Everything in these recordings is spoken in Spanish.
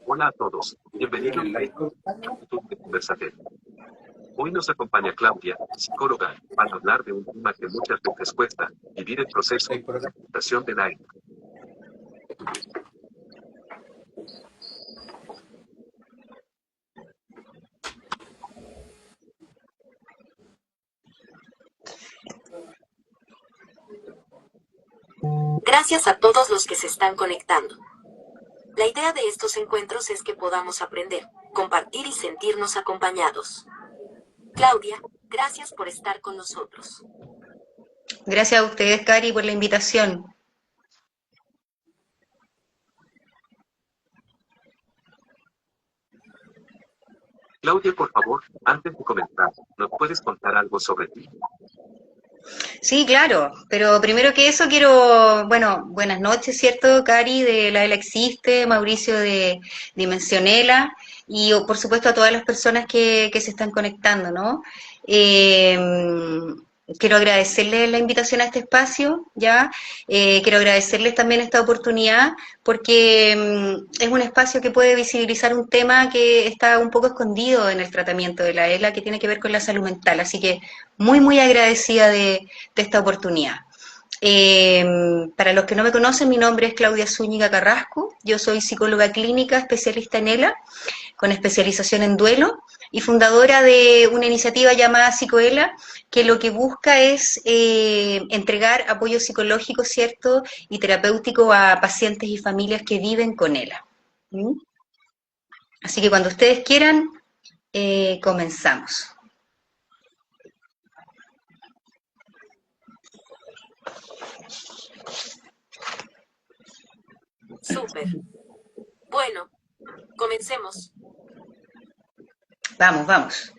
Hola a todos, bienvenidos a esta actitud de conversatorio. Hoy nos acompaña Claudia, psicóloga, para hablar de un tema que muchas veces cuesta, vivir el proceso de aceptación de la ELA. Gracias a todos los que se están conectando. La idea de estos encuentros es que podamos aprender, compartir y sentirnos acompañados. Claudia, gracias por estar con nosotros. Gracias a ustedes, Cari, por la invitación. Claudia, por favor, antes de comenzar, ¿nos puedes contar algo sobre ti? Sí, claro, pero primero que eso quiero, bueno, buenas noches, ¿cierto? Cari de La Ela Existe, Mauricio de Dimensionela y por supuesto a todas las personas que se están conectando, ¿no? Eh, Quiero agradecerles la invitación a este espacio, ¿ya? Quiero agradecerles también esta oportunidad porque es un espacio que puede visibilizar un tema que está un poco escondido en el tratamiento de la ELA, que tiene que ver con la salud mental, así que muy, muy agradecida de esta oportunidad. Para los que no me conocen, mi nombre es Claudia Zúñiga Carrasco, yo soy psicóloga clínica, especialista en ELA, con especialización en duelo, y fundadora de una iniciativa llamada Psicoela, que lo que busca es entregar apoyo psicológico, ¿cierto?, y terapéutico a pacientes y familias que viven con ELA. ¿Mm? Así que cuando ustedes quieran, comenzamos. Súper. Bueno, comencemos. Vamos, vamos.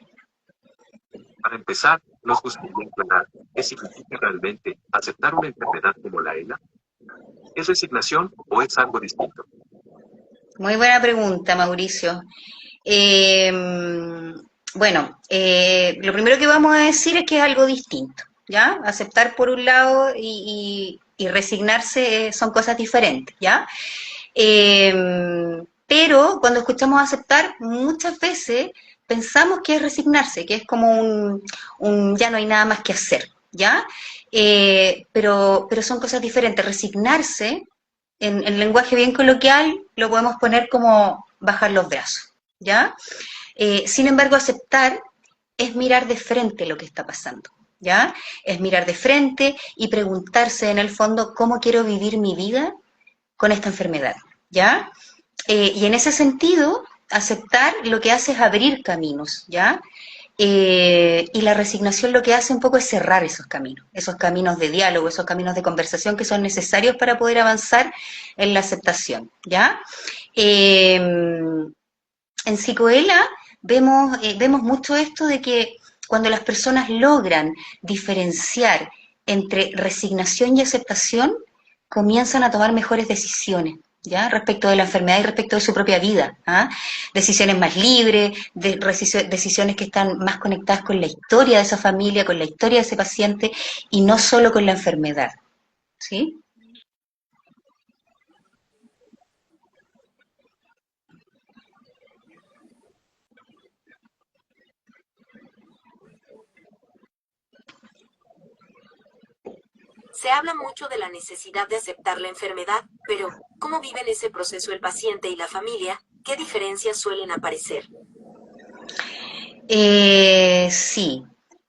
Para empezar, nos gustaría aclarar, ¿qué significa realmente aceptar una enfermedad como la ELA? ¿Es resignación o es algo distinto? Muy buena pregunta, Mauricio. Eh, lo primero que vamos a decir es que es algo distinto, ¿ya? Aceptar por un lado y resignarse son cosas diferentes, ¿ya? Pero cuando escuchamos aceptar, muchas veces pensamos que es resignarse, que es como un ya no hay nada más que hacer, ¿ya? Pero son cosas diferentes. Resignarse, en lenguaje bien coloquial, lo podemos poner como bajar los brazos, ¿ya? Sin embargo, aceptar es mirar de frente lo que está pasando, ¿ya? Es mirar de frente y preguntarse en el fondo cómo quiero vivir mi vida con esta enfermedad, ¿ya? Y en ese sentido, aceptar lo que hace es abrir caminos, ¿ya? Y la resignación lo que hace un poco es cerrar esos caminos de diálogo, esos caminos de conversación que son necesarios para poder avanzar en la aceptación, ¿ya? En Psicoela vemos mucho esto de que cuando las personas logran diferenciar entre resignación y aceptación, comienzan a tomar mejores decisiones, ¿ya? Respecto de la enfermedad y respecto de su propia vida, ¿ah? Decisiones más libres, decisiones que están más conectadas con la historia de esa familia, con la historia de ese paciente y no solo con la enfermedad, ¿sí? Se habla mucho de la necesidad de aceptar la enfermedad, pero ¿cómo viven ese proceso el paciente y la familia? ¿Qué diferencias suelen aparecer? Sí,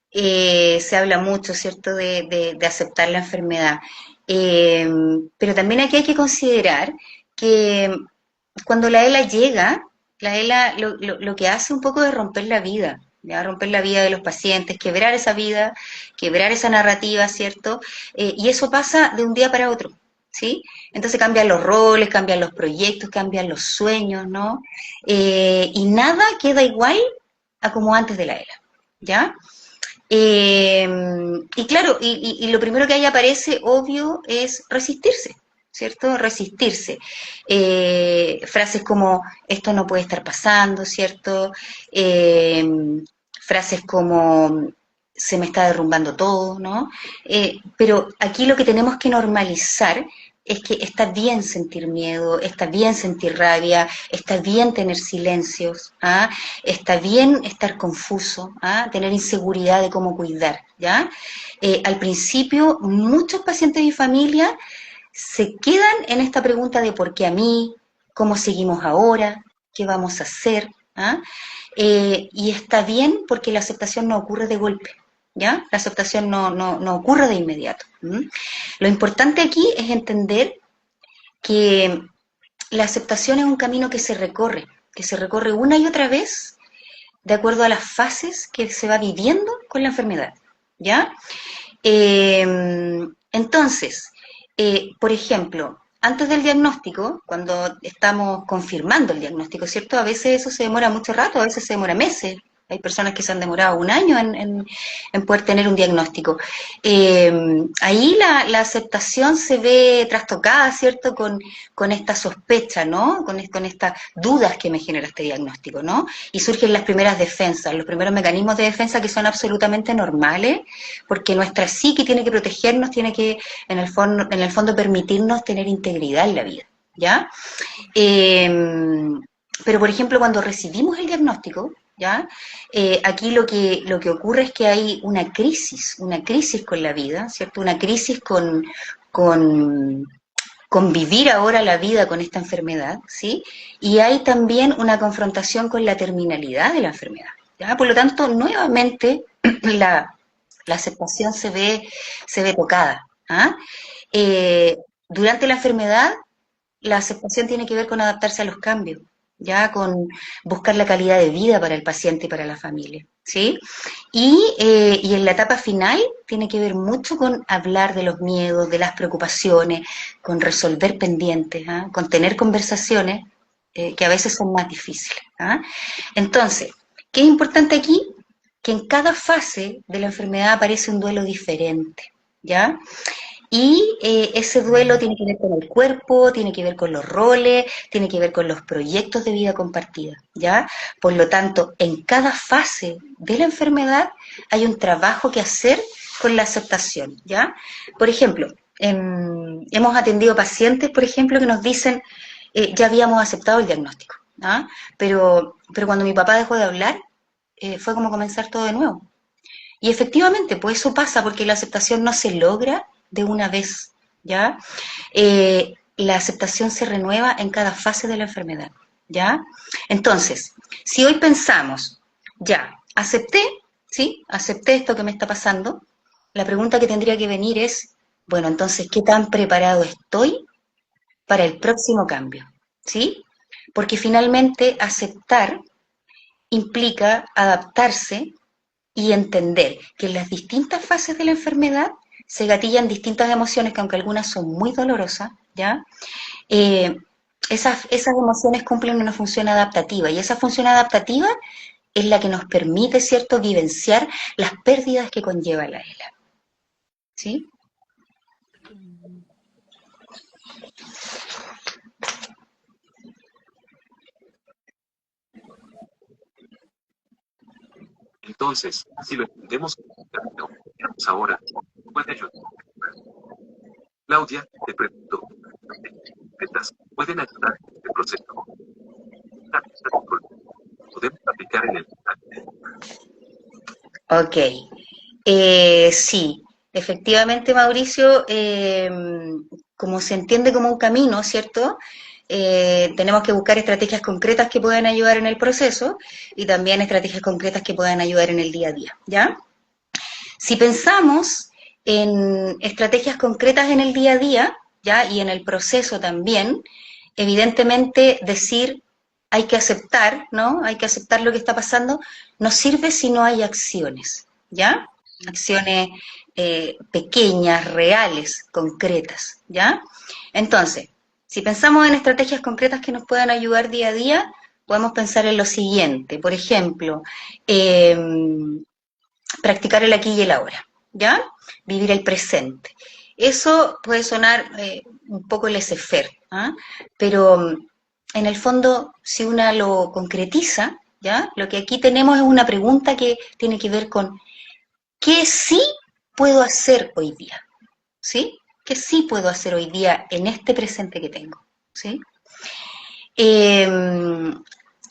se habla mucho, ¿cierto?, de aceptar la enfermedad. Eh, pero también aquí hay que considerar que cuando la ELA llega, la ELA lo que hace un poco es romper la vida, ¿ya? Romper la vida de los pacientes, quebrar esa vida, quebrar esa narrativa, ¿cierto? Y eso pasa de un día para otro, ¿sí? Entonces cambian los roles, cambian los proyectos, cambian los sueños, ¿no? Y nada queda igual a como antes de la ELA, ¿ya? Y claro, y lo primero que ahí aparece, obvio, es resistirse, ¿cierto? Resistirse. Frases como, esto no puede estar pasando, ¿cierto? Eh, Frases como, se me está derrumbando todo, ¿no? Pero aquí lo que tenemos que normalizar es que está bien sentir miedo, está bien sentir rabia, está bien tener silencios, ¿ah? Está bien estar confuso, ¿ah? Tener inseguridad de cómo cuidar, ¿ya? Al principio, muchos pacientes y familias se quedan en esta pregunta de por qué a mí, cómo seguimos ahora, qué vamos a hacer, ¿ah? Y está bien porque la aceptación no ocurre de golpe, ¿ya? La aceptación no ocurre de inmediato. ¿Mm? Lo importante aquí es entender que la aceptación es un camino que se recorre una y otra vez de acuerdo a las fases que se va viviendo con la enfermedad, ¿ya? Entonces, por ejemplo, antes del diagnóstico, cuando estamos confirmando el diagnóstico, ¿cierto? A veces eso se demora mucho rato, a veces se demora meses. Hay personas que se han demorado un año en poder tener un diagnóstico. Ahí la aceptación se ve trastocada, ¿cierto? Con esta sospecha, ¿no? Con estas dudas que me genera este diagnóstico, ¿no? Y surgen las primeras defensas, los primeros mecanismos de defensa que son absolutamente normales, porque nuestra psique tiene que protegernos, tiene que, en el fondo permitirnos tener integridad en la vida, ¿ya? Pero, por ejemplo, cuando recibimos el diagnóstico, ¿ya? Aquí lo que ocurre es que hay una crisis con la vida, ¿cierto? Una crisis con vivir ahora la vida con esta enfermedad, ¿sí? Y hay también una confrontación con la terminalidad de la enfermedad, ¿ya? Por lo tanto, nuevamente, la aceptación se ve tocada, ¿ah? Durante la enfermedad, la aceptación tiene que ver con adaptarse a los cambios, ya con buscar la calidad de vida para el paciente y para la familia, ¿sí? Y en la etapa final tiene que ver mucho con hablar de los miedos, de las preocupaciones, con resolver pendientes, ¿ah? Con tener conversaciones que a veces son más difíciles, ¿ah? Entonces, ¿qué es importante aquí? Que en cada fase de la enfermedad aparece un duelo diferente, ¿ya? Y ese duelo tiene que ver con el cuerpo, tiene que ver con los roles, tiene que ver con los proyectos de vida compartida, ¿ya? Por lo tanto, en cada fase de la enfermedad hay un trabajo que hacer con la aceptación, ¿ya? Por ejemplo, hemos atendido pacientes, por ejemplo, que nos dicen, ya habíamos aceptado el diagnóstico, ¿ah? Pero cuando mi papá dejó de hablar, fue como comenzar todo de nuevo. Y efectivamente, pues eso pasa porque la aceptación no se logra de una vez, ¿ya? La aceptación se renueva en cada fase de la enfermedad, ¿ya? Entonces, si hoy pensamos, ya, acepté, ¿sí? Acepté esto que me está pasando, la pregunta que tendría que venir es, bueno, entonces, ¿qué tan preparado estoy para el próximo cambio? ¿Sí? Porque finalmente aceptar implica adaptarse y entender que en las distintas fases de la enfermedad se gatillan distintas emociones que aunque algunas son muy dolorosas, ¿ya? Esas emociones cumplen una función adaptativa y esa función adaptativa es la que nos permite, ¿cierto?, vivenciar las pérdidas que conlleva la ELA. ¿Sí? Entonces, si lo entendemos ahora, puede ayudar. Claudia, te pregunto, ¿metas pueden ayudar en este proceso? ¿Podemos aplicar en el Ok. Sí, efectivamente, Mauricio, como se entiende como un camino, ¿cierto? Tenemos que buscar estrategias concretas que puedan ayudar en el proceso y también estrategias concretas que puedan ayudar en el día a día, ¿ya? Si pensamos en estrategias concretas en el día a día, ¿ya? Y en el proceso también, evidentemente decir hay que aceptar, ¿no? Hay que aceptar lo que está pasando, no sirve si no hay acciones, ¿ya? Acciones pequeñas, reales, concretas, ¿ya? Entonces, si pensamos en estrategias concretas que nos puedan ayudar día a día, podemos pensar en lo siguiente, por ejemplo, practicar el aquí y el ahora, ¿ya? Vivir el presente. Eso puede sonar un poco laissez-faire, ¿ah? Pero en el fondo, si una lo concretiza, ¿ya? Lo que aquí tenemos es una pregunta que tiene que ver con ¿qué sí puedo hacer hoy día? ¿Sí? que sí puedo hacer hoy día en este presente que tengo, ¿sí? Eh,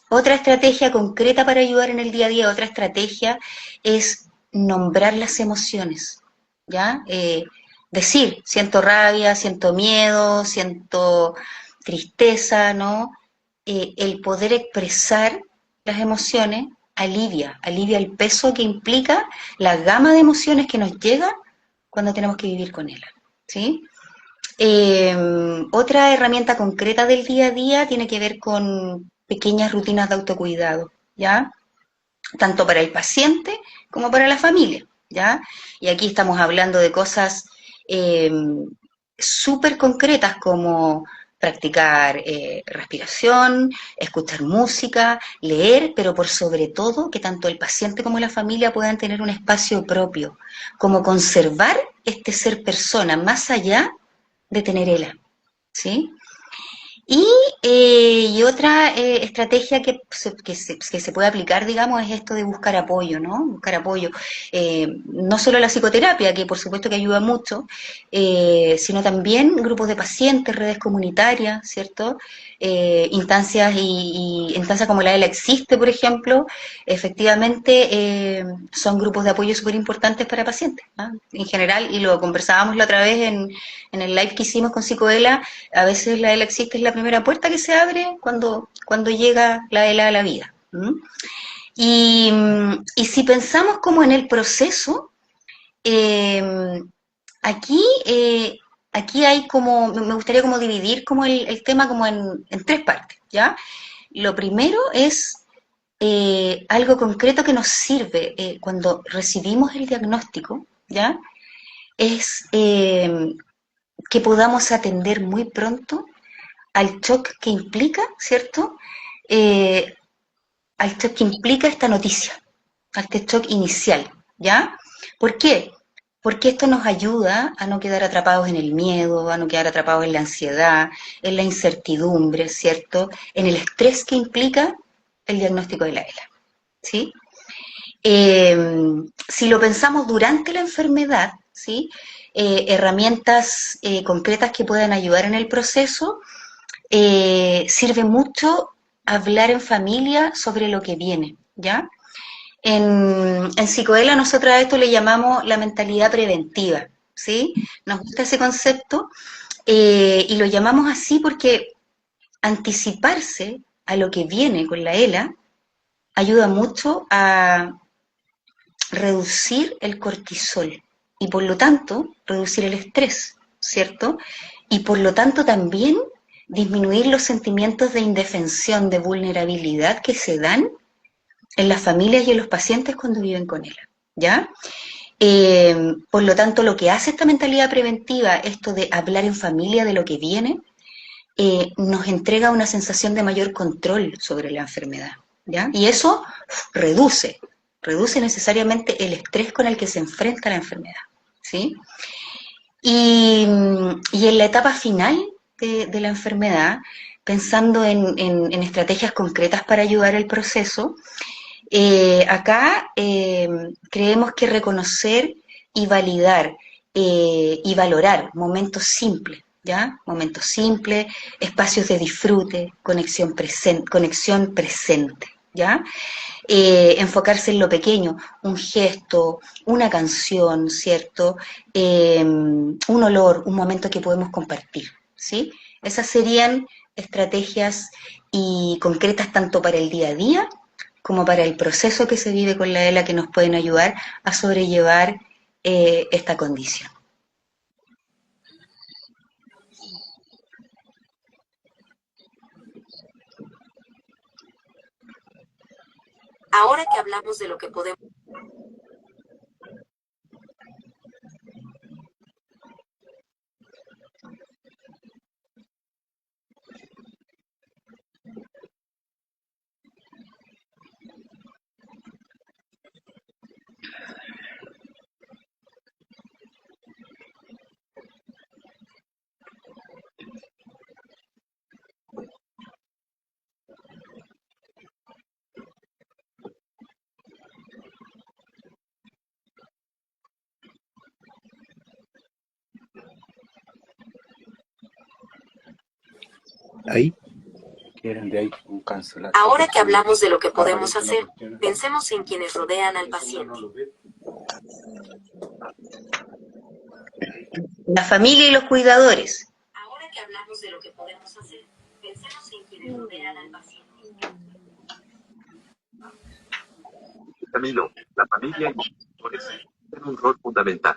Otra estrategia concreta para ayudar en el día a día, otra estrategia es nombrar las emociones, ¿ya? Decir, siento rabia, siento miedo, siento tristeza, ¿no? El poder expresar las emociones alivia el peso que implica la gama de emociones que nos llega cuando tenemos que vivir con él, ¿sí? Otra herramienta concreta del día a día tiene que ver con pequeñas rutinas de autocuidado, ¿ya? Tanto para el paciente como para la familia, ¿ya? Y aquí estamos hablando de cosas eh, súper concretas como practicar respiración, escuchar música, leer, pero por sobre todo que tanto el paciente como la familia puedan tener un espacio propio, como conservar este ser persona más allá de tener ELA, ¿sí? Y otra estrategia que se puede aplicar, digamos, es esto de buscar apoyo, ¿no? Buscar apoyo. No solo la psicoterapia, que por supuesto que ayuda mucho, sino también grupos de pacientes, redes comunitarias, ¿cierto? Instancias como la ELA Existe, por ejemplo, efectivamente son grupos de apoyo súper importantes para pacientes, ¿no? En general, y lo conversábamos la otra vez en el live que hicimos con Psicoela, a veces la ELA Existe es la primera puerta que se abre cuando llega la ELA a la vida. ¿Mm? Y si pensamos como en el proceso, eh, aquí, eh, aquí hay como, me gustaría como dividir como el tema como en tres partes, ¿ya? Lo primero es algo concreto que nos sirve cuando recibimos el diagnóstico, ¿ya? Es que podamos atender muy pronto al shock que implica, ¿cierto? Eh, Al shock que implica esta noticia, a este shock inicial, ¿ya? ¿Por qué? Porque esto nos ayuda a no quedar atrapados en el miedo, a no quedar atrapados en la ansiedad, en la incertidumbre, ¿cierto? En el estrés que implica el diagnóstico de la ELA, ¿sí? Si lo pensamos durante la enfermedad, ¿sí? Herramientas concretas que puedan ayudar en el proceso, sirve mucho hablar en familia sobre lo que viene, ¿ya? En Psicoela nosotros a esto le llamamos la mentalidad preventiva, ¿sí? Nos gusta ese concepto y lo llamamos así porque anticiparse a lo que viene con la ELA ayuda mucho a reducir el cortisol y por lo tanto reducir el estrés, ¿cierto? Y por lo tanto también disminuir los sentimientos de indefensión, de vulnerabilidad que se dan en las familias y en los pacientes cuando viven con él, ¿ya? Por lo tanto, lo que hace esta mentalidad preventiva, esto de hablar en familia de lo que viene, nos entrega una sensación de mayor control sobre la enfermedad, ¿ya? Y eso reduce necesariamente el estrés con el que se enfrenta la enfermedad, ¿sí? Y en la etapa final de la enfermedad, pensando en estrategias concretas para ayudar al proceso, acá creemos que reconocer y validar y valorar momentos simples, ¿ya? Momentos simples, espacios de disfrute, conexión presente, ¿ya? Enfocarse en lo pequeño, un gesto, una canción, ¿cierto? Un olor, un momento que podemos compartir, ¿sí? Esas serían estrategias y concretas tanto para el día a día como para el proceso que se vive con la ELA que nos pueden ayudar a sobrellevar esta condición. Ahora que hablamos de lo que podemos ahí, quieren de ahí un cancelar. Ahora que hablamos de lo que podemos hacer, pensemos en quienes rodean al paciente. La familia y los cuidadores. Ahora que hablamos de lo que podemos hacer, pensemos en quienes rodean al paciente. Camilo, la familia y los cuidadores tienen un rol fundamental.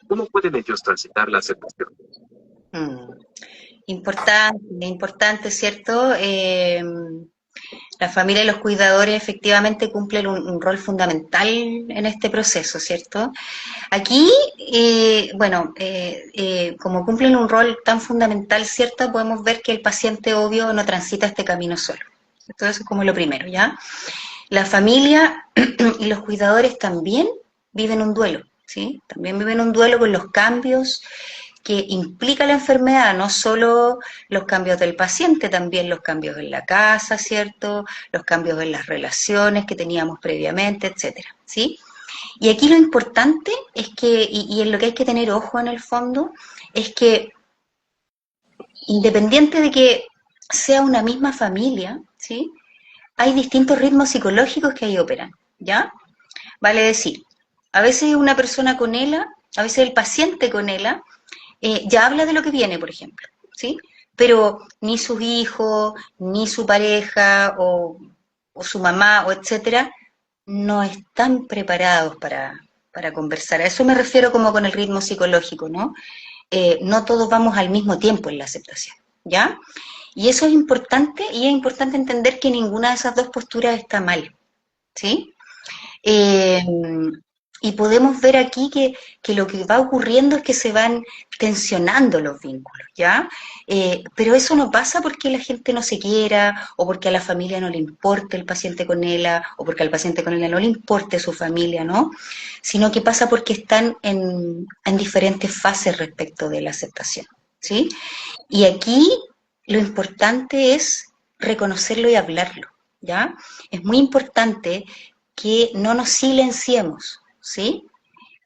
¿Cómo pueden ellos transitar la aceptación? Importante, ¿cierto? La familia y los cuidadores efectivamente cumplen un rol fundamental en este proceso, ¿cierto? Aquí, como cumplen un rol tan fundamental, ¿cierto? Podemos ver que el paciente, obvio, no transita este camino solo. Entonces, eso es como lo primero, ¿ya? La familia y los cuidadores también viven un duelo, ¿sí? También viven un duelo con los cambios que implica la enfermedad, no solo los cambios del paciente, también los cambios en la casa, ¿cierto? Los cambios en las relaciones que teníamos previamente, etcétera, ¿sí? Y aquí lo importante es que, y en lo que hay que tener ojo en el fondo, es que independiente de que sea una misma familia, ¿sí? Hay distintos ritmos psicológicos que ahí operan, ¿ya? Vale decir, a veces una persona con ELA, a veces el paciente con ELA, ya habla de lo que viene, por ejemplo, ¿sí? Pero ni sus hijos, ni su pareja, o su mamá, o etcétera, no están preparados para conversar. A eso me refiero como con el ritmo psicológico, ¿no? No todos vamos al mismo tiempo en la aceptación, ¿ya? Y eso es importante, y es importante entender que ninguna de esas dos posturas está mal, ¿sí? Y podemos ver aquí que lo que va ocurriendo es que se van tensionando los vínculos, ¿ya? Pero eso no pasa porque la gente no se quiera, o porque a la familia no le importe el paciente con ELA, o porque al paciente con ELA no le importe su familia, ¿no? Sino que pasa porque están en diferentes fases respecto de la aceptación, ¿sí? Y aquí lo importante es reconocerlo y hablarlo, ¿ya? Es muy importante que no nos silenciemos, ¿sí?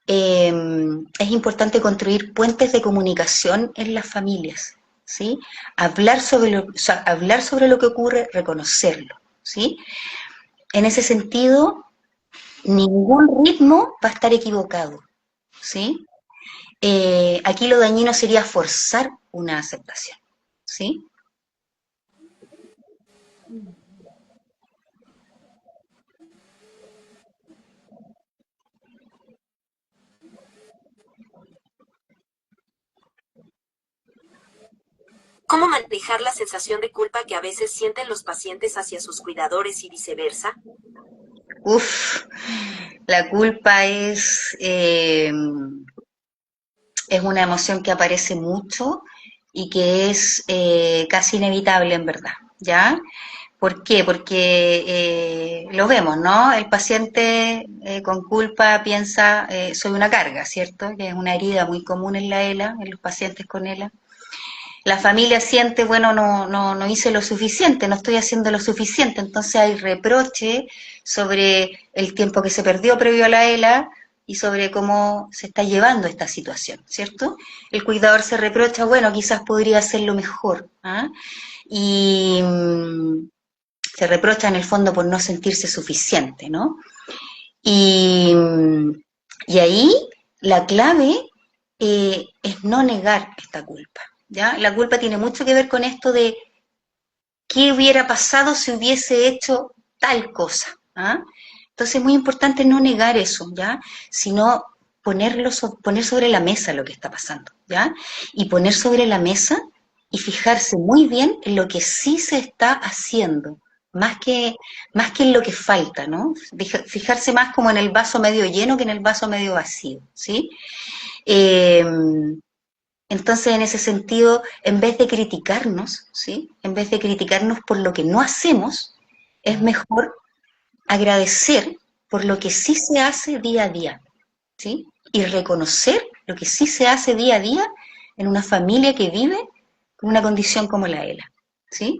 Es importante construir puentes de comunicación en las familias, ¿sí? Hablar sobre lo que ocurre, reconocerlo, ¿sí? En ese sentido, ningún ritmo va a estar equivocado, ¿sí? Aquí lo dañino sería forzar una aceptación, ¿sí? ¿Cómo manejar la sensación de culpa que a veces sienten los pacientes hacia sus cuidadores y viceversa? La culpa es una emoción que aparece mucho y que es casi inevitable en verdad, ¿ya? ¿Por qué? Porque lo vemos, ¿no? El paciente con culpa piensa, soy una carga, ¿cierto? Que es una herida muy común en la ELA, en los pacientes con ELA. La familia siente, bueno, no hice lo suficiente, no estoy haciendo lo suficiente, entonces hay reproche sobre el tiempo que se perdió previo a la ELA y sobre cómo se está llevando esta situación, ¿cierto? El cuidador se reprocha, bueno, quizás podría hacerlo mejor, ¿ah? Y se reprocha en el fondo por no sentirse suficiente, ¿no? Y ahí la clave es no negar esta culpa, ¿ya? La culpa tiene mucho que ver con esto de qué hubiera pasado si hubiese hecho tal cosa, ¿ah? Entonces es muy importante no negar eso, ¿ya? Sino poner sobre la mesa lo que está pasando, ¿ya? Y poner sobre la mesa y fijarse muy bien en lo que sí se está haciendo, más que en lo que falta, ¿no? Fijarse más como en el vaso medio lleno que en el vaso medio vacío, ¿sí? Entonces, en ese sentido, en vez de criticarnos, ¿sí? En vez de criticarnos por lo que no hacemos, es mejor agradecer por lo que sí se hace día a día, ¿sí? Y reconocer lo que sí se hace día a día en una familia que vive con una condición como la ELA, ¿sí?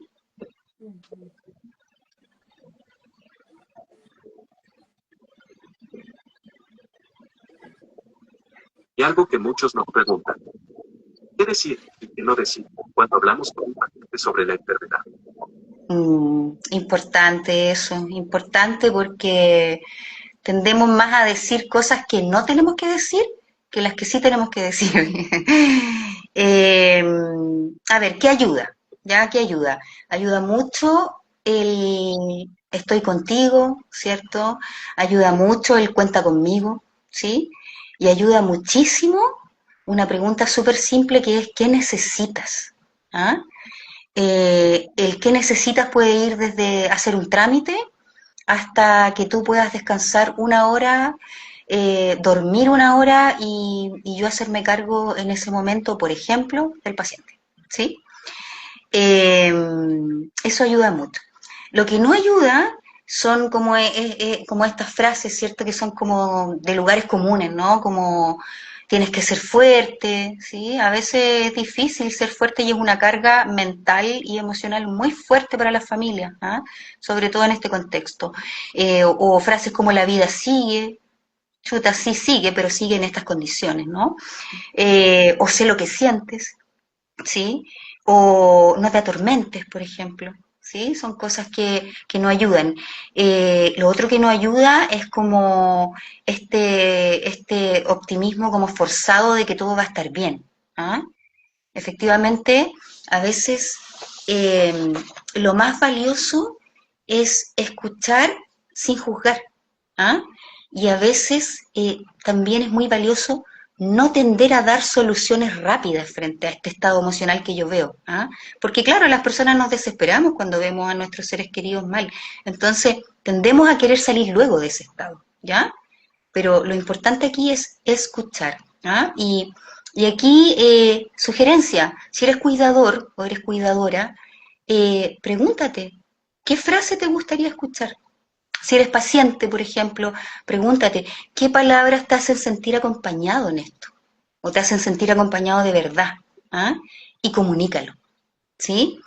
Y algo que muchos nos preguntan. ¿Qué decir y qué no decir cuando hablamos con un paciente sobre la enfermedad. Importante eso, importante porque tendemos más a decir cosas que no tenemos que decir que las que sí tenemos que decir. Eh, a ver, ¿qué ayuda? ¿Ya? ¿Qué ayuda? Ayuda mucho el estoy contigo, ¿cierto? Ayuda mucho el cuenta conmigo, ¿sí? Y ayuda muchísimo una pregunta súper simple que es ¿qué necesitas? ¿Ah? El qué necesitas puede ir desde hacer un trámite hasta que tú puedas descansar una hora, dormir una hora y yo hacerme cargo en ese momento, por ejemplo, del paciente. ¿Sí? Eh, Eso ayuda mucho. Lo que no ayuda son como estas frases, ¿cierto? Que son como de lugares comunes, ¿no? Como tienes que ser fuerte, ¿sí? A veces es difícil ser fuerte y es una carga mental y emocional muy fuerte para las familias, ¿ah? Sobre todo en este contexto. O frases como la vida sigue, chuta, sí sigue, pero sigue en estas condiciones, ¿no? O sé lo que sientes, ¿sí? O no te atormentes, por ejemplo, ¿sí? Son cosas que no ayudan. Lo otro que no ayuda es como este optimismo como forzado de que todo va a estar bien. ¿Ah? Efectivamente, a veces lo más valioso es escuchar sin juzgar. ¿Ah? Y a veces también es muy valioso no tender a dar soluciones rápidas frente a este estado emocional que yo veo. ¿Ah? Porque claro, las personas nos desesperamos cuando vemos a nuestros seres queridos mal. Entonces, tendemos a querer salir luego de ese estado, ¿ya? Pero lo importante aquí es escuchar. ¿Ah? Y aquí, sugerencia, si eres cuidador o eres cuidadora, pregúntate, ¿qué frase te gustaría escuchar? Si eres paciente, por ejemplo, pregúntate, ¿qué palabras te hacen sentir acompañado en esto? ¿O te hacen sentir acompañado de verdad? ¿Ah? Y comunícalo, ¿sí?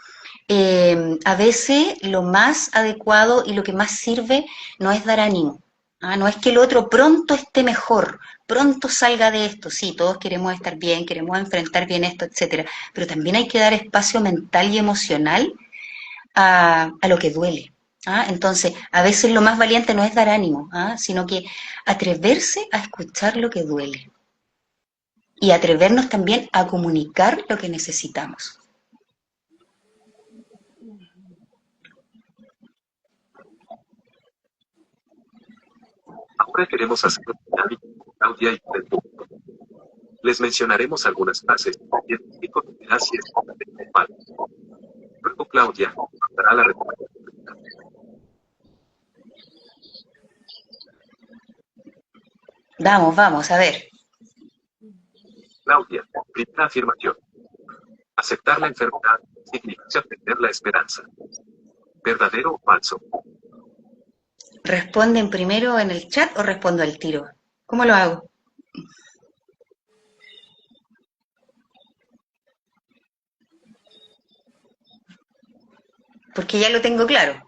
A veces lo más adecuado y lo que más sirve no es dar ánimo, ¿ah? No es que el otro pronto esté mejor, pronto salga de esto, sí, todos queremos estar bien, queremos enfrentar bien esto, etcétera, pero también hay que dar espacio mental y emocional a lo que duele. ¿Ah? Entonces, a veces lo más valiente no es dar ánimo, ¿ah? Sino que atreverse a escuchar lo que duele y atrevernos también a comunicar lo que necesitamos. Ahora queremos hacer una dinámica con Claudia y con el público. Les mencionaremos algunas frases y el público dirá si es correcto o mal. Luego Claudia dará la respuesta. Vamos, vamos, a ver. Claudia, primera afirmación. Aceptar la enfermedad significa perder la esperanza. ¿Verdadero o falso? ¿Responden primero en el chat o respondo al tiro? ¿Cómo lo hago? Porque ya lo tengo claro.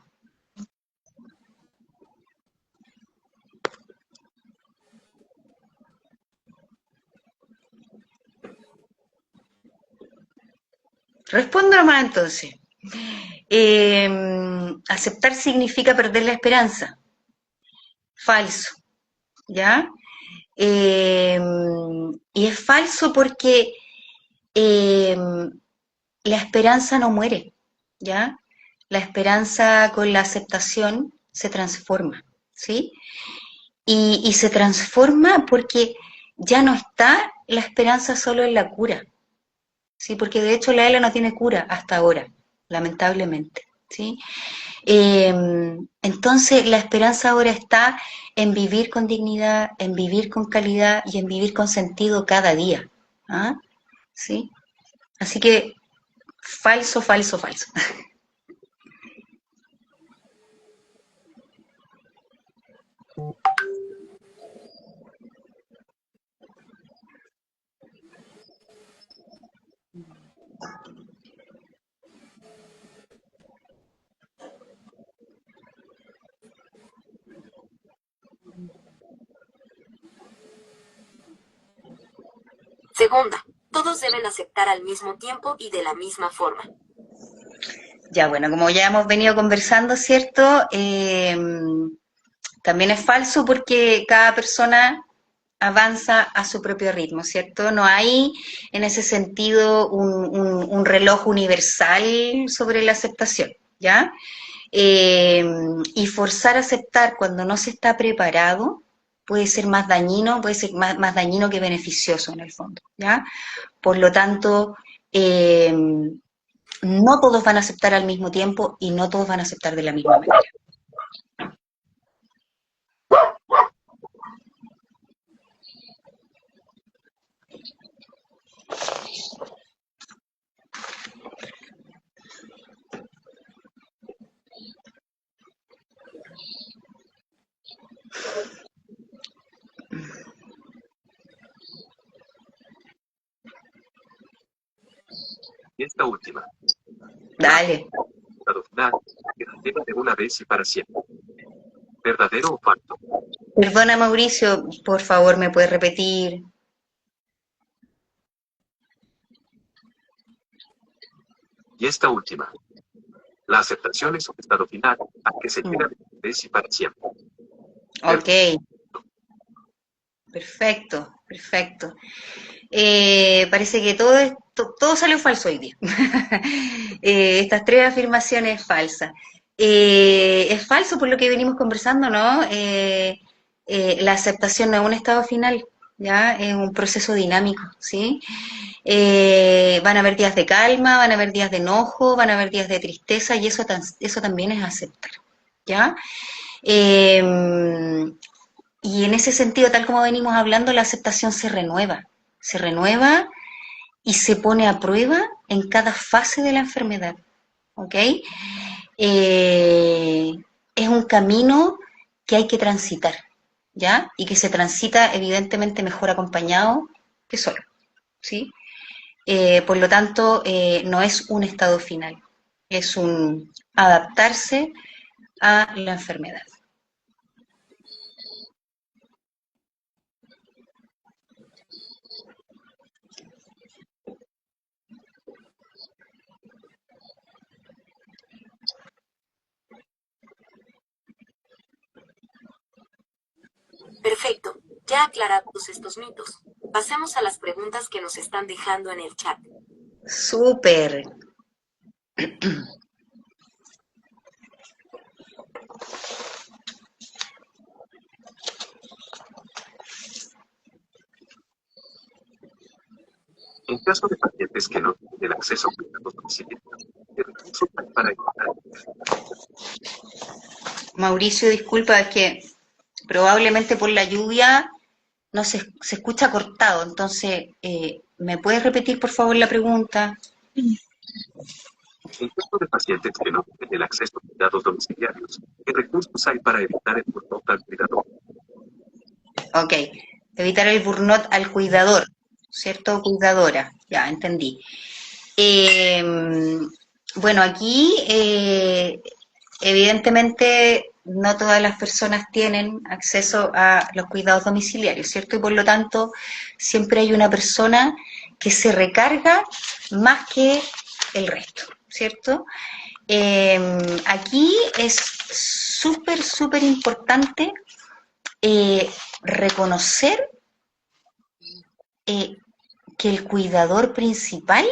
Respondo nomás entonces. Aceptar significa perder la esperanza. Falso, ¿ya? Y es falso porque eh, la esperanza no muere, ¿ya? La esperanza con la aceptación se transforma, ¿sí? Y se transforma porque ya no está la esperanza solo en la cura, ¿sí? Porque de hecho la ELA no tiene cura hasta ahora, lamentablemente, ¿sí? Entonces la esperanza ahora está en vivir con dignidad, en vivir con calidad y en vivir con sentido cada día. ¿Ah? ¿Sí? Así que falso, falso, falso. Segunda, todos deben aceptar al mismo tiempo y de la misma forma. Ya, bueno, como ya hemos venido conversando, ¿cierto? También es falso porque cada persona avanza a su propio ritmo, ¿cierto? No hay en ese sentido un reloj universal sobre la aceptación, ¿ya? Y forzar a aceptar cuando no se está preparado puede ser más dañino, puede ser más dañino que beneficioso en el fondo, ¿ya? Por lo tanto, no todos van a aceptar al mismo tiempo y no todos van a aceptar de la misma manera. Y esta última. Dale. Estado final, que queda de una vez y para siempre. ¿Verdadero o falso? Perdona, Mauricio, por favor, ¿me puedes repetir? Y esta última. La aceptación es un estado final, al que se llega de una vez y para siempre. Ok. Perfecto, perfecto. Parece que todo salió falso hoy día. Estas tres afirmaciones falsas. Es falso por lo que venimos conversando, ¿no? La aceptación no es un estado final, ¿ya? Es un proceso dinámico, ¿sí? Van a haber días de calma, van a haber días de enojo, van a haber días de tristeza y eso también es aceptar, ¿ya? Y en ese sentido, tal como venimos hablando, la aceptación se renueva y se pone a prueba en cada fase de la enfermedad, ¿ok? Es un camino que hay que transitar, ¿ya? Y que se transita evidentemente mejor acompañado que solo, ¿sí? Por lo tanto, no es un estado final, es un adaptarse a la enfermedad. Perfecto, ya aclarados estos mitos. Pasemos a las preguntas que nos están dejando en el chat. Súper. En caso de pacientes que no tienen acceso a cuidados domiciliarios, ¿qué recursos hay para evitar? Mauricio, disculpa, es que probablemente por la lluvia no se escucha cortado, entonces, ¿me puedes repetir por favor la pregunta? En caso de pacientes que no tienen acceso a cuidados domiciliarios, ¿qué recursos hay para evitar el burnout al cuidador? Ok, evitar el burnout al cuidador, ¿cierto? Cuidadora, ya entendí. Bueno, aquí evidentemente no todas las personas tienen acceso a los cuidados domiciliarios, ¿cierto? Y por lo tanto siempre hay una persona que se recarga más que el resto, ¿cierto? Aquí es súper importante reconocer que el cuidador principal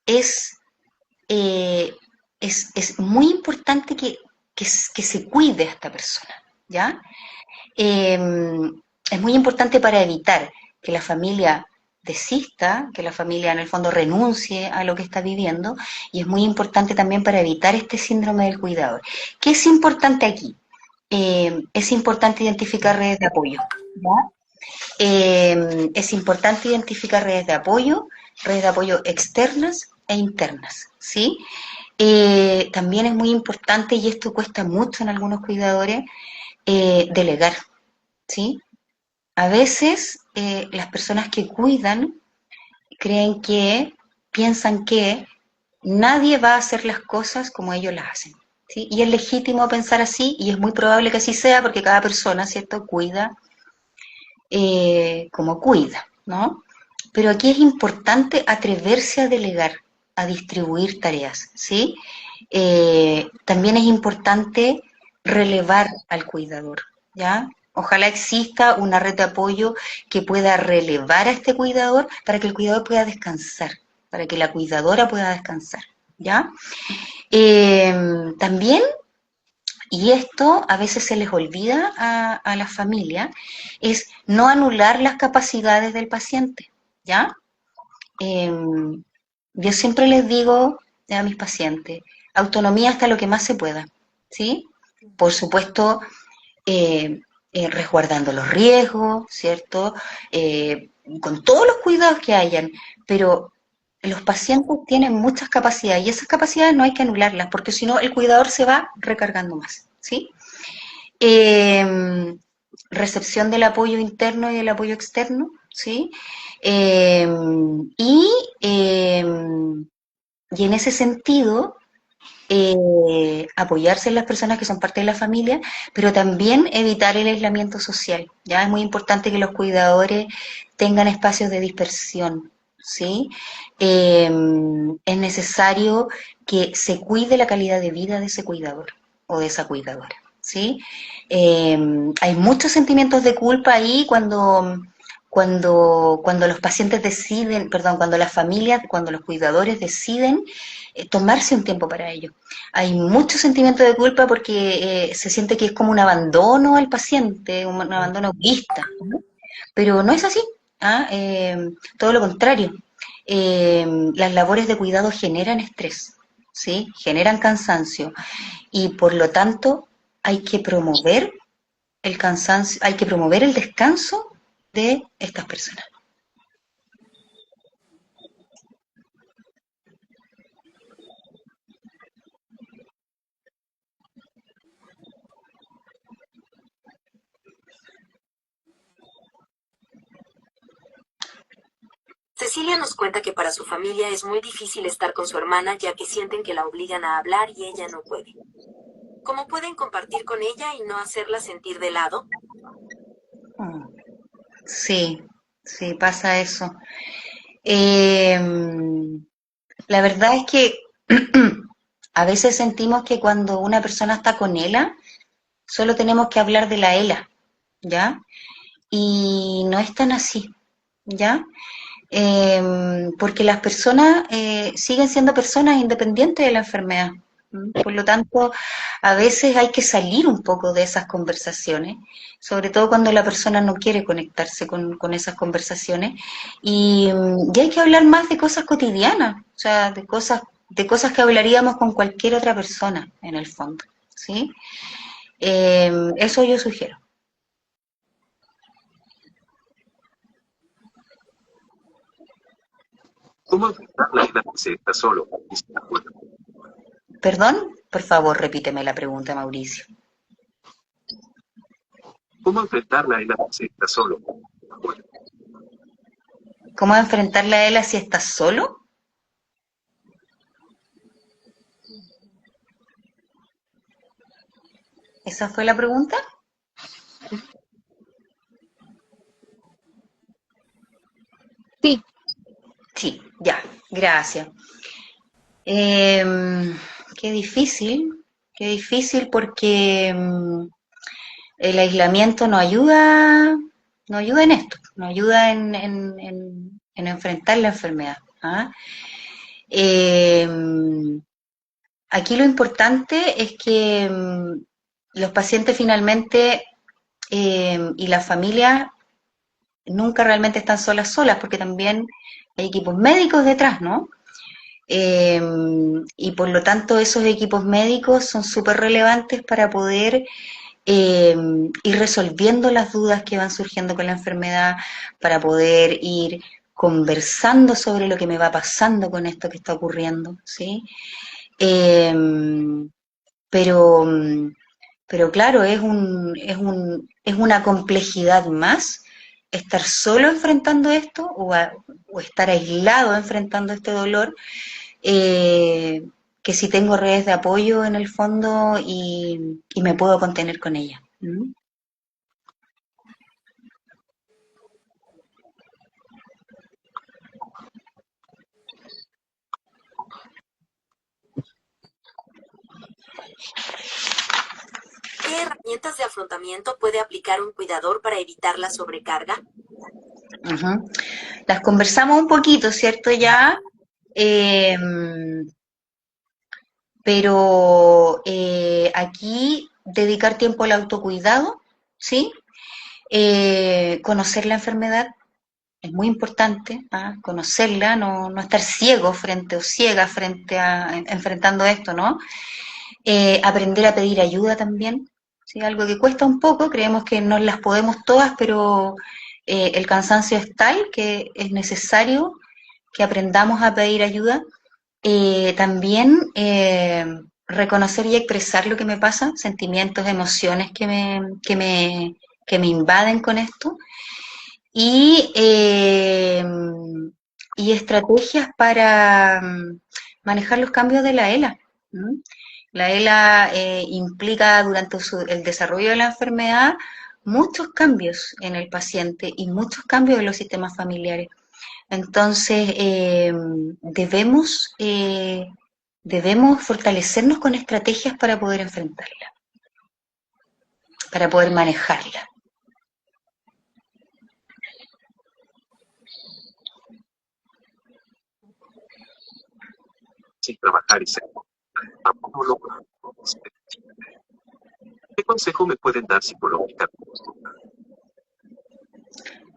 es, eh, es muy importante que se cuide a esta persona, ¿ya? Es muy importante para evitar que la familia desista, que la familia en el fondo renuncie a lo que está viviendo, y es muy importante también para evitar este síndrome del cuidador. ¿Qué es importante aquí? Es importante identificar redes de apoyo, ¿ya? Es importante identificar redes de apoyo externas e internas, ¿sí? También es muy importante, y esto cuesta mucho en algunos cuidadores, delegar, ¿sí? A veces las personas que cuidan piensan que nadie va a hacer las cosas como ellos las hacen, ¿sí? Y es legítimo pensar así, y es muy probable que así sea, porque cada persona, ¿cierto?, cuida como cuida, ¿no? Pero aquí es importante atreverse a delegar, a distribuir tareas, ¿sí? También es importante relevar al cuidador, ¿ya? Ojalá exista una red de apoyo que pueda relevar a este cuidador para que el cuidador pueda descansar, para que la cuidadora pueda descansar, ¿ya? También, y esto a veces se les olvida a la familia, es no anular las capacidades del paciente, ¿ya? Eh, yo siempre les digo a mis pacientes, autonomía hasta lo que más se pueda, ¿sí? Por supuesto, eh, resguardando los riesgos, ¿cierto? Con todos los cuidados que hayan, pero los pacientes tienen muchas capacidades y esas capacidades no hay que anularlas, porque si no el cuidador se va recargando más, ¿sí? Eh, recepción del apoyo interno y del apoyo externo, ¿sí? Eh, y, eh, y en ese sentido, apoyarse en las personas que son parte de la familia, pero también evitar el aislamiento social. Ya es muy importante que los cuidadores tengan espacios de dispersión, ¿sí? Es necesario que se cuide la calidad de vida de ese cuidador o de esa cuidadora, ¿sí? Hay muchos sentimientos de culpa ahí cuando los pacientes deciden, perdón, cuando las familias, cuando los cuidadores deciden tomarse un tiempo para ello. Hay mucho sentimiento de culpa porque se siente que es como un abandono al paciente, un abandono egoísta, ¿no? Pero no es así, ¿ah? Todo lo contrario. Las labores de cuidado generan estrés, ¿sí? Generan cansancio y por lo tanto hay que promover el cansancio, hay que promover el descanso de estas personas. Cecilia nos cuenta que para su familia es muy difícil estar con su hermana ya que sienten que la obligan a hablar y ella no puede. ¿Cómo pueden compartir con ella y no hacerla sentir de lado? Mm, sí, sí, pasa eso. Eh, la verdad es que a veces sentimos que cuando una persona está con ELA, solo tenemos que hablar de la ELA, ¿ya? Y no es tan así, ¿ya? Porque las personas siguen siendo personas independientes de la enfermedad. Por lo tanto, a veces hay que salir un poco de esas conversaciones, sobre todo cuando la persona no quiere conectarse con esas conversaciones, y hay que hablar más de cosas cotidianas, o sea, de cosas que hablaríamos con cualquier otra persona, en el fondo, ¿sí? Eso yo sugiero. ¿Cómo enfrentar la ira si está solo y se da cuenta? Perdón, por favor, repíteme la pregunta, Mauricio. ¿Cómo enfrentar la ira si está solo? Bueno, ¿Cómo enfrentarla a él si estás solo? ¿Esa fue la pregunta? Sí, Sí, ya, gracias. Eh, qué difícil porque el aislamiento no ayuda en esto, no ayuda en enfrentar la enfermedad. ¿Ah? Eh, aquí lo importante es que los pacientes finalmente y la familia nunca realmente están solas, porque también hay equipos médicos detrás, ¿no? Eh, y por lo tanto esos equipos médicos son súper relevantes para poder eh, ir resolviendo las dudas que van surgiendo con la enfermedad, para poder ir conversando sobre lo que me va pasando con esto que está ocurriendo, ¿sí? Eh, pero, pero claro, es una complejidad más estar solo enfrentando esto o estar aislado enfrentando este dolor, eh, que si tengo redes de apoyo en el fondo y me puedo contener con ella. ¿Mm? ¿Qué herramientas de afrontamiento puede aplicar un cuidador para evitar la sobrecarga? Ujú. Las conversamos un poquito, ¿cierto? Ya, eh, pero aquí dedicar tiempo al autocuidado, ¿sí? Conocer la enfermedad es muy importante, ¿ah? Conocerla, no estar ciego frente o ciega frente a enfrentando esto, ¿no? Aprender a pedir ayuda también, ¿sí? Algo que cuesta un poco, creemos que no las podemos todas, pero el cansancio es tal que es necesario que aprendamos a pedir ayuda. También reconocer y expresar lo que me pasa, sentimientos, emociones que me invaden con esto, y, y estrategias para manejar los cambios de la ELA. ¿Mm? La ELA implica durante el desarrollo de la enfermedad muchos cambios en el paciente y muchos cambios en los sistemas familiares. Entonces, debemos fortalecernos con estrategias para poder enfrentarla, para poder manejarla. Sin trabajar y ser. Aún no logro. ¿Qué consejo me pueden dar psicológicamente?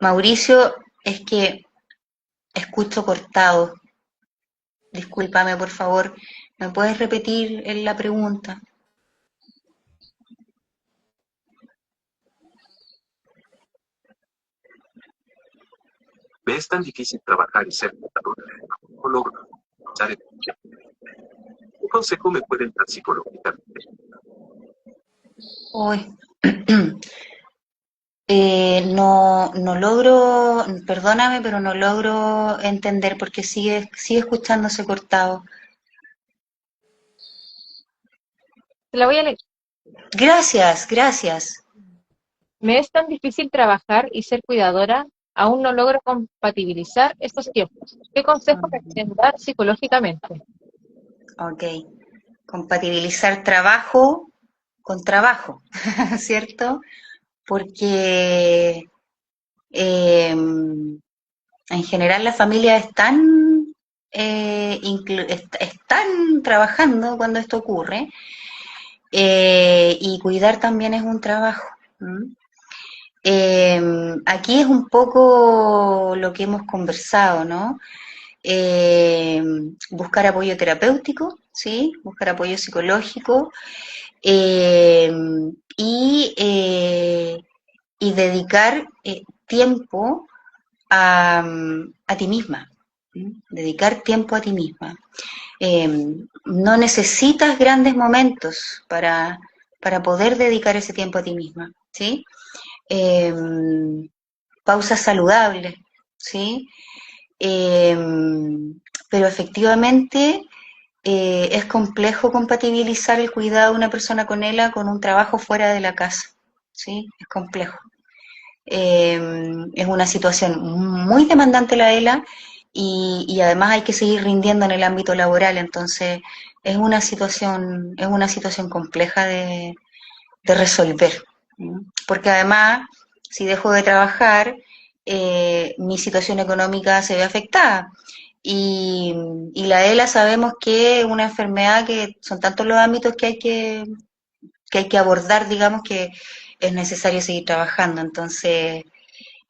Mauricio, es que escucho cortado. Discúlpame, por favor. ¿Me puedes repetir la pregunta? Me es tan difícil trabajar y ser contador. Aún no logro. ¿Qué consejo me pueden dar psicológicamente? Uy. No logro, perdóname, pero no logro entender porque sigue escuchándose cortado. Se la voy a leer. Gracias, gracias. Me es tan difícil trabajar y ser cuidadora, aún no logro compatibilizar estos tiempos. ¿Qué consejo me pueden dar psicológicamente? Ok. Compatibilizar trabajo con trabajo, ¿cierto? Porque en general las familias están trabajando cuando esto ocurre, y cuidar también es un trabajo. Aquí es un poco lo que hemos conversado, ¿no? Buscar apoyo terapéutico, ¿sí? Buscar apoyo psicológico, eh, y, eh, y dedicar tiempo a ti misma, ¿sí? Dedicar tiempo a ti misma. No necesitas grandes momentos para poder dedicar ese tiempo a ti misma, ¿sí? Eh, Pausas saludables, ¿sí? Eh, pero efectivamente es complejo compatibilizar el cuidado de una persona con ELA con un trabajo fuera de la casa, ¿sí? Es complejo. Es una situación muy demandante la ELA y además hay que seguir rindiendo en el ámbito laboral, entonces es una situación compleja de resolver, ¿no? Porque además, si dejo de trabajar, mi situación económica se ve afectada. Y la ELA sabemos que es una enfermedad que son tantos los ámbitos que hay que abordar, digamos que es necesario seguir trabajando. Entonces,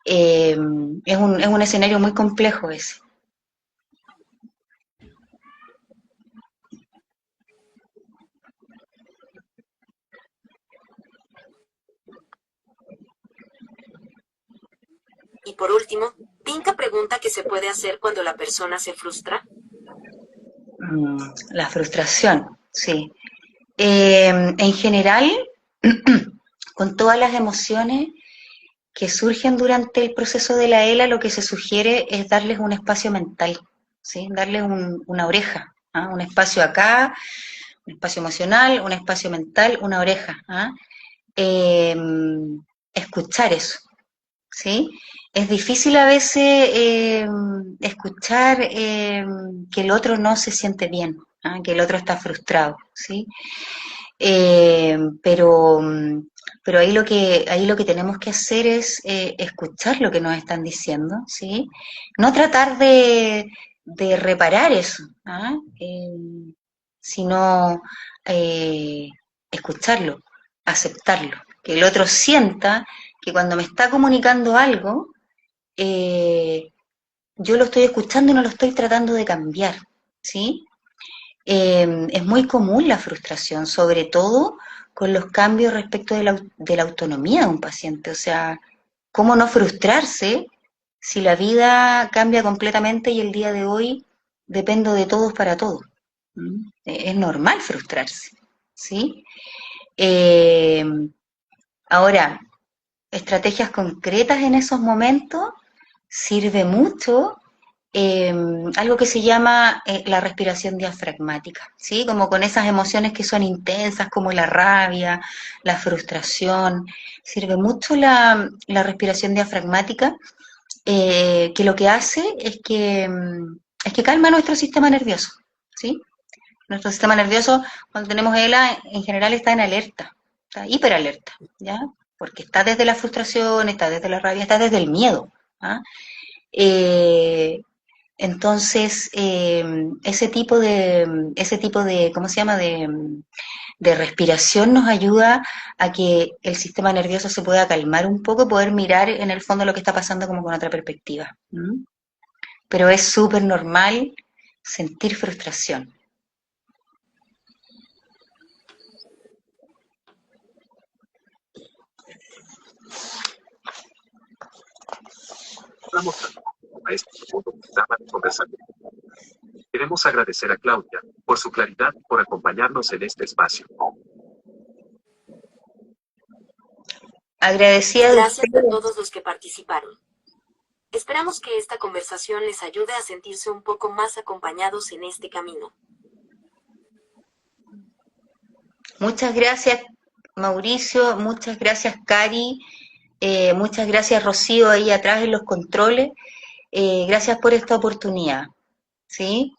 es un escenario muy complejo ese. Y por último, Pinca pregunta qué se puede hacer cuando la persona se frustra. La frustración, sí. En general, con todas las emociones que surgen durante el proceso de la ELA, lo que se sugiere es darles un espacio mental, ¿sí? Darles una oreja, ¿ah? Un espacio acá, un espacio emocional, un espacio mental, una oreja, ¿ah? Eh, Escuchar eso, ¿sí? Es difícil a veces escuchar que el otro no se siente bien, ¿ah? Que el otro está frustrado, ¿sí? Pero ahí lo que tenemos que hacer es escuchar lo que nos están diciendo, ¿sí? No tratar de reparar eso, ¿ah? Sino eh, escucharlo, aceptarlo, que el otro sienta que cuando me está comunicando algo, eh, yo lo estoy escuchando y no lo estoy tratando de cambiar, ¿sí? Es muy común la frustración, sobre todo con los cambios respecto de la autonomía de un paciente. O sea, ¿cómo no frustrarse si la vida cambia completamente y el día de hoy dependo de todos para todos? ¿Mm? Es normal frustrarse, ¿sí? Eh, Ahora, estrategias concretas en esos momentos sirve mucho eh, algo que se llama la respiración diafragmática, ¿sí? Como con esas emociones que son intensas, como la rabia, la frustración. Sirve mucho la respiración diafragmática, que lo que hace es que calma nuestro sistema nervioso, ¿sí? Nuestro sistema nervioso, cuando tenemos ELA, en general está en alerta, está hiperalerta, ¿ya? Porque está desde la frustración, está desde la rabia, está desde el miedo, ¿ah? Eh, entonces, ese tipo de, ¿cómo se llama? De respiración nos ayuda a que el sistema nervioso se pueda calmar un poco, poder mirar en el fondo lo que está pasando como con otra perspectiva. ¿Mm? Pero es súper normal sentir frustración. Vamos a este segundo programa de conversación. Queremos agradecer a Claudia por su claridad y por acompañarnos en este espacio. Agradecida de Gracias a ustedes. todos los que participaron. Esperamos que esta conversación les ayude a sentirse un poco más acompañados en este camino. Muchas gracias, Mauricio, muchas gracias, Cari, muchas gracias, Rocío, ahí atrás en los controles. Gracias por esta oportunidad, ¿sí?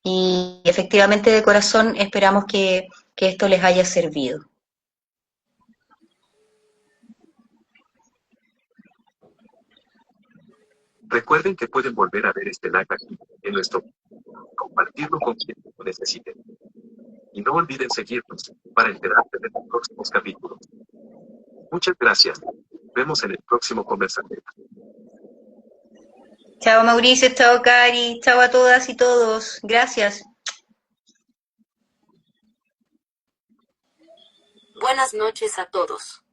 Y efectivamente de corazón esperamos que esto les haya servido. Recuerden que pueden volver a ver este live aquí, en nuestro compartirlo con quien lo necesiten. Y no olviden seguirnos, para enterarse de los próximos capítulos. Muchas gracias. Nos vemos en el próximo conversatorio. Chao Mauricio, chao Cari, chao a todas y todos. Gracias. Buenas noches a todos.